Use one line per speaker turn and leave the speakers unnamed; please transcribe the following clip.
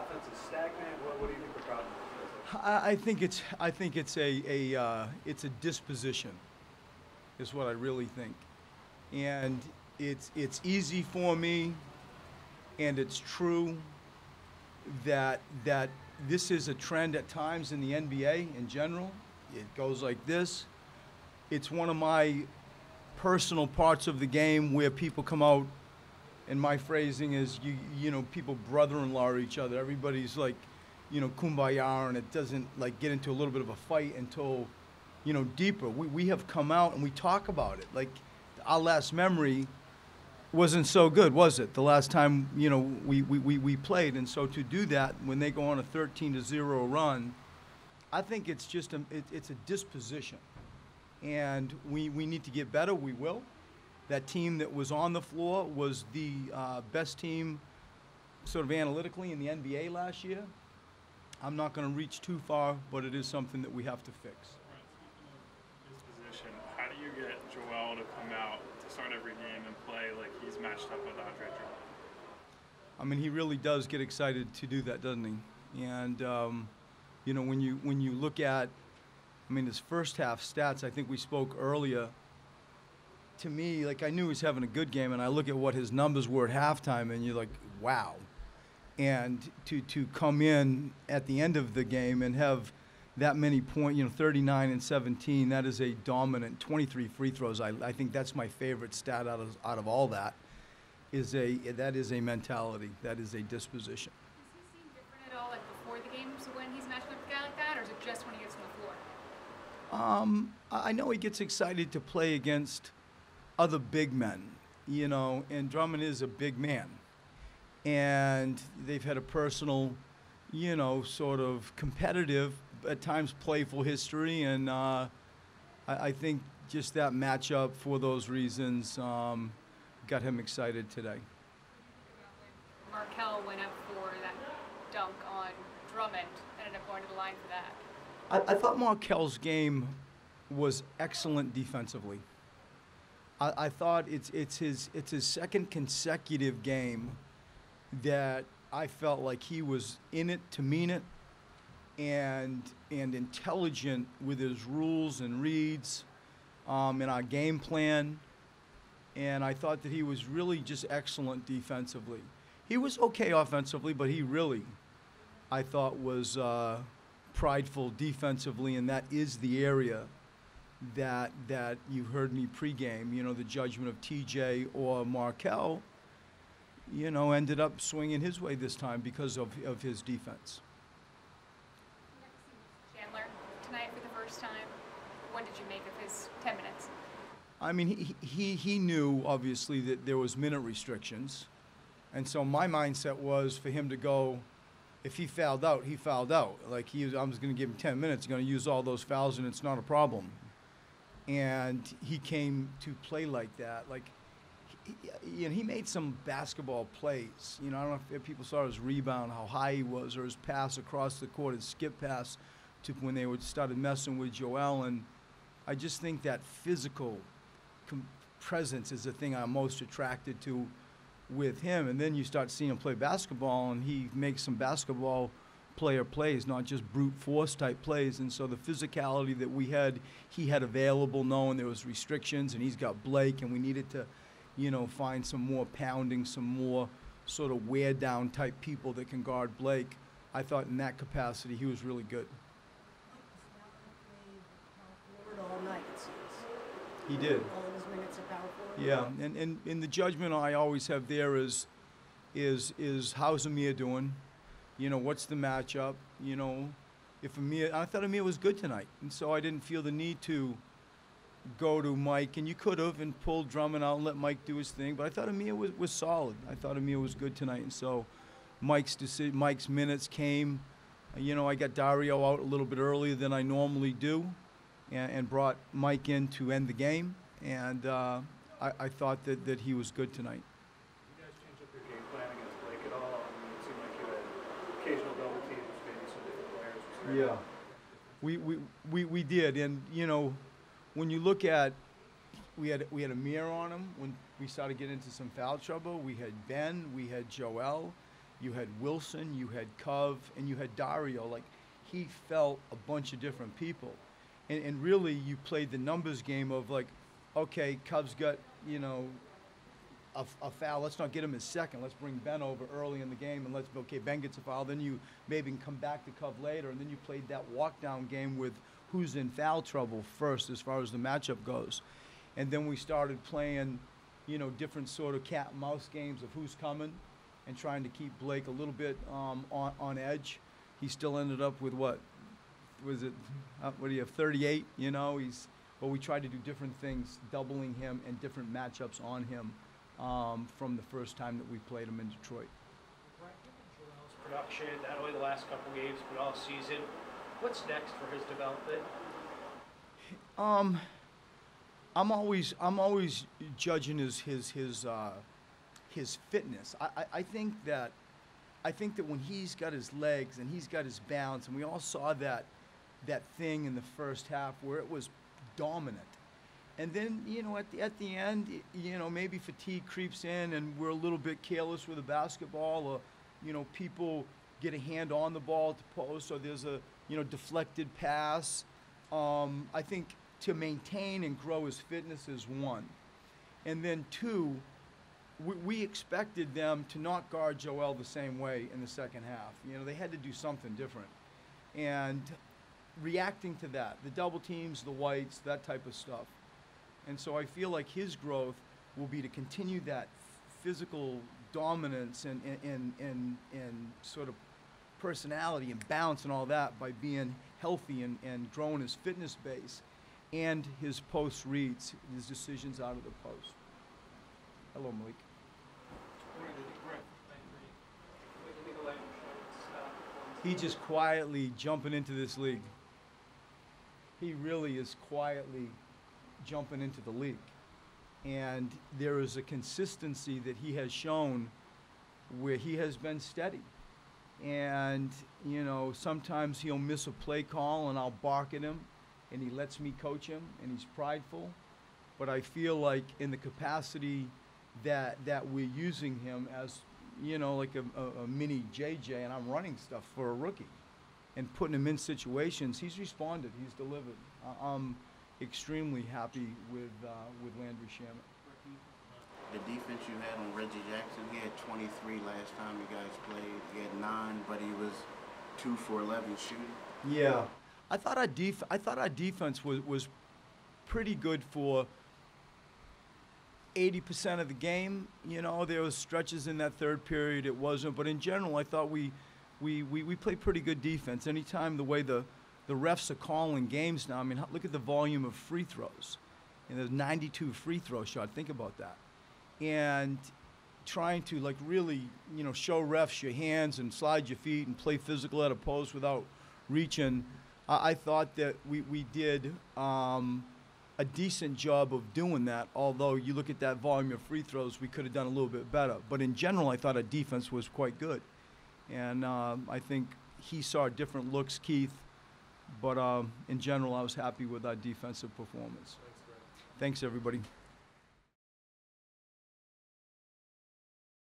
offense is stagnant? What do you think the problem is?
I think it's a disposition, is what I really think, and it's easy for me, and it's true that this is a trend at times in the NBA in general. It goes like this. It's one of my personal parts of the game where people come out, and my phrasing is, you know, people brother-in-law each other. Everybody's like, you know, kumbaya, and it doesn't like get into a little bit of a fight until, you know, deeper. We have come out and we talk about it. Like, our last memory wasn't so good, was it? The last time, you know, we played. And so to do that when they go on a 13-0 run, I think it's just it's a disposition. And we need to get better. We will. That team that was on the floor was the best team sort of analytically in the NBA last year. I'm not going to reach too far, but it is something that we have to fix.
Disposition. How do you get Joel to come out to start every game and play like he's matched up with Andre Drummond?
I mean, he really does get excited to do that, doesn't he? And you know, when you look at, I mean, his first half stats, I think we spoke earlier. To me, like, I knew he was having a good game, and I look at what his numbers were at halftime, and you're like, wow. And to come in at the end of the game and have that many points, you know, 39 and 17, that is a dominant 23 free throws. I think that's my favorite stat out of all that. That is a mentality. That is a disposition.
Does he seem different at all, like before the game, so when he's matching up with a guy like that, or is it just when he gets on the floor?
I know he gets excited to play against other big men, you know, and Drummond is a big man. And they've had a personal, you know, sort of competitive, at times playful history, and I think just that matchup for those reasons got him excited today.
Markelle went up for that dunk on Drummond, ended up going to the line for that.
I thought Markelle's game was excellent defensively. I thought it's his second consecutive game that I felt like he was in it to mean it, and intelligent with his rules and reads in our game plan. And I thought that he was really just excellent defensively. He was okay offensively, but he really, I thought, was prideful defensively, and that is the area that you heard me pregame. You know, the judgment of TJ or Markelle, you know, ended up swinging his way this time because of his defense.
Chandler tonight for the first time. What did you make of his 10 minutes?
I mean, he knew, obviously, that there was minute restrictions. And so my mindset was for him to go, if he fouled out, he fouled out. Like, I was going to give him 10 minutes, going to use all those fouls, and it's not a problem. And he came to play like that. Like, he made some basketball plays. You know, I don't know if people saw his rebound, how high he was, or his pass across the court, his skip pass to when they started messing with Joel. And I just think that physical presence is the thing I'm most attracted to with him. And then you start seeing him play basketball, and he makes some basketball player plays, not just brute force type plays. And so the physicality that he had available, knowing there was restrictions, and he's got Blake, and we needed to, you know, find some more pounding, some more sort of wear down type people that can guard Blake. I thought in that capacity he was really good.
All night, it seems.
He did.
All of his minutes of power forward.
Yeah, and in the judgment I always have there is how's Amir doing? You know, what's the matchup? You know, if I thought Amir was good tonight, and so I didn't feel the need to go to Mike, and you could have and pulled Drummond out and let Mike do his thing, but I thought Amir was solid. I thought Amir was good tonight, and so Mike's minutes came. You know, I got Dario out a little bit earlier than I normally do, and brought Mike in to end the game, and I thought that he was good tonight.
Did you guys change up your game plan against Blake at all? I mean, it seemed like you had occasional double teams, maybe some different players.
Yeah, we did, and you know, when you look at, we had Amir on him when we started getting into some foul trouble. We had Ben, we had Joel, you had Wilson, you had Cove, and you had Dario. Like, he felt a bunch of different people. And really, you played the numbers game of like, okay, Cove's got, you know, a foul. Let's not get him his second. Let's bring Ben over early in the game, and okay, Ben gets a foul. Then you maybe can come back to Cove later, and then you played that walk-down game with who's in foul trouble first as far as the matchup goes. And then we started playing, you know, different sort of cat and mouse games of who's coming and trying to keep Blake a little bit on edge. He still ended up with what do you have, 38, you know? But we tried to do different things, doubling him and different matchups on him from the first time that we played him in Detroit.
Right, given Joel's production, not only the last couple games, but all season, what's next for his development?
I'm always judging his fitness. I think that when he's got his legs and he's got his balance, and we all saw that thing in the first half where it was dominant. And then, you know, at the end, you know, maybe fatigue creeps in and we're a little bit careless with the basketball, or, you know, people get a hand on the ball to post, or there's a, you know, deflected pass. I think to maintain and grow his fitness is one. And then two, we expected them to not guard Joel the same way in the second half. You know, they had to do something different. And reacting to that, the double teams, the whites, that type of stuff. And so I feel like his growth will be to continue that physical dominance and sort of personality and bounce and all that by being healthy and growing his fitness base and his post reads, his decisions out of the post. Hello, Malik. He just quietly jumping into this league. He really is quietly jumping into the league. And there is a consistency that he has shown where he has been steady. And, you know, sometimes he'll miss a play call and I'll bark at him and he lets me coach him and he's prideful. But I feel like in the capacity that we're using him as, you know, like a mini JJ, and I'm running stuff for a rookie and putting him in situations, he's responded, he's delivered. I'm extremely happy with Landry Shamet.
The defense you had on Reggie Jackson, he had 23 last time you guys played. He had 9, but he was 2 for 11 shooting.
Yeah, I thought our defense was pretty good for 80% of the game. You know, there was stretches in that third period it wasn't, but in general, I thought we played pretty good defense. Anytime the way the refs are calling games now, I mean, look at the volume of free throws. And there's 92 free throw shots. Think about that. And trying to, like, really, you know, show refs your hands and slide your feet and play physical at a post without reaching. I thought that we did a decent job of doing that, although you look at that volume of free throws, we could have done a little bit better. But in general, I thought our defense was quite good. And I think he saw different looks, Keith. But in general, I was happy with our defensive performance. Thanks, everybody.